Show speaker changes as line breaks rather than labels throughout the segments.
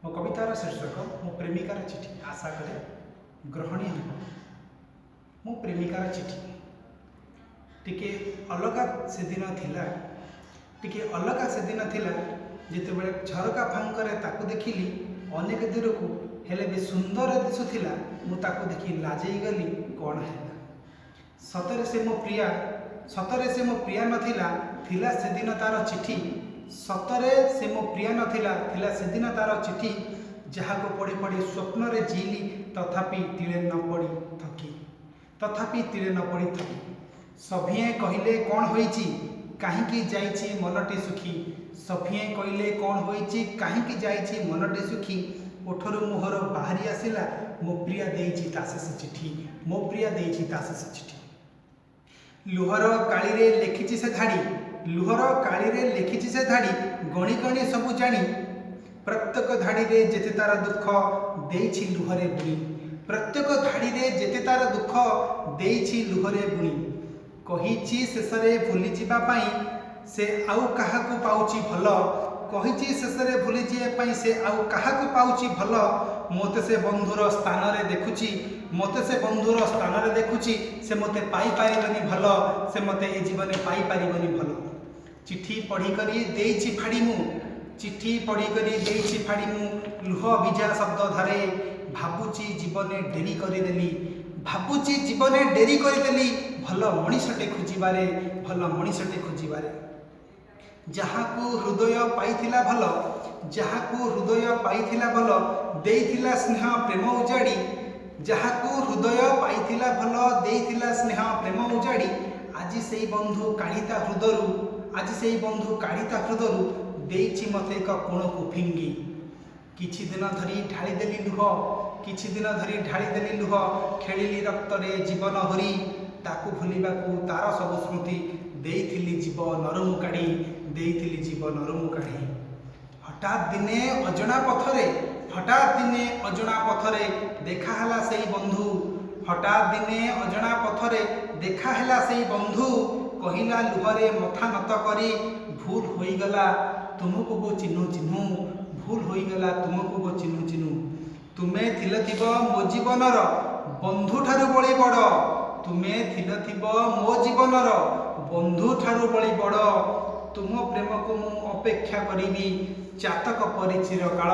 मो कवितार शीर्षक मो प्रेमिकार चिठी आशा करे ग्रहणीय हो। मो प्रेमिकार चिठी टिके अलगा से दिन थिला टिके अलगा से दिन थिला जिते बड़े झरका फांकरे ताकू देखिली अनेक दूर को हेले भी सुंदर दिशुला मु ताकू देखि लाजई गली कौन है सतरे से मो प्रिया सतरे से मो प्रिया नथिला थिला से दिन तार चिठी सतरे से मो प्रिया नथिला थिला से दिन तार चिठी जहाँ को पढ़ी पढ़ी स्वप्न रे जीली तथापि तिले न पड़ी थकी तथापि तिले न पड़ी थकी सभिए कहले कौन होईची काहींकी जाईची मनटी सुखी सभिए कहले कौन होईची काहींकी जाईची मनटी सुखी ओठरू मुहर बाहरी आसिला मो प्रिया देईची तासे से चिठी मो प्रिया देईची तासे से चिठी लुहर काली रे लिखिची से धाड़ी लुहर काली रे लिखिची से धाड़ी गणी गणी सबु जानी प्रत्येक धाड़ी रे जेते तार दुख देईची लुहरे बुणी प्रत्येक धाड़ी रे जेते तार दुख देईची लुहरे बुणी कहिची शेषरे भूली जिबा पई से आउ काहाकू पाउची भल कहिची शेषरे भूली जिए पई से आउ काहाकू पाउची भल मोते से बंधुर स्थान रे देखुची मते से बंधुर स्थान रे देखुची से मते पाई पारिबनी भल से मते ए जीवन पाई पारिबनी भल चिट्ठी पढ़ी करी देईची फाड़ी मु चिट्ठी पढ़ी करी देईची फाड़ी मु लुह विजा शब्द धारे भाबुची जीवने डेरी करी देली भाबुची जीवने डेरी करी देली भल मनीषटे खोजिबारे भल मनीषटे खोजिबारे जहाँ को हृदय पाइथिला भल जहाँ को हृदय पाइथिला भल देइथिला स्नेह प्रेम उजाड़ी जहाँ को हृदय पाइथिला भल देइथिला स्नेह प्रेम उजाड़ी आज सेई बंधु काढ़िता हृदयरू आज सेई बंधु काढ़िता हृदयरू देइछि मते एक कोण को फिंगी किछि दिन धरी ढाली देली लुह किछि दिन धरी ढाली देली लुह खेलिली रक्त रे जीवन हरी ताकू भूलिबाकू तार सब स्मृति देइथिली जीव नरमु काढ़ी देइथिली जीव नरमु काढ़ी हठात दिने अजଣା पथरे हठात दिने अजଣା पथरे देखा हला सेई बंधु हठात दिने अजଣା पथरे देखा हला सेई बंधु कहिला लुहरे मथा नत करी भूल होईगला तुमको गो चिन्हू चिन्हू भूल होईगला तुमको गो चिन्हू चिन्हू तुमे थिल थिब मो जीवनर बंधु ठारू बड़ी बड़ तुमे थिल थिब मो जीवनर बंधु ठारू बड़ी बड़ तुम प्रेम को मु अपेक्षा करी चातक परि चिरकाल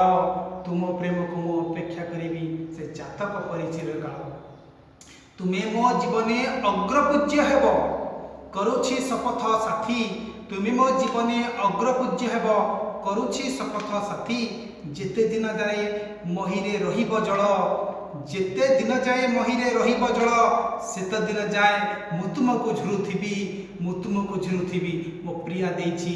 तुम प्रेम को मु अपेक्षा करी से चातक परि चिरकाल तुमे मो जीवने अग्रपूज्य हेब करुछि शपथ साथी तुमे मो जीवने अग्रपूज्य हेब करुछि शपथ साथी जेते दिन जाए महीरे रहिब जल जेते दिन जाए महीरे रहिब जल सेत दिन जाए मु तुमको झुरुथिबी मो प्रिया देइछि।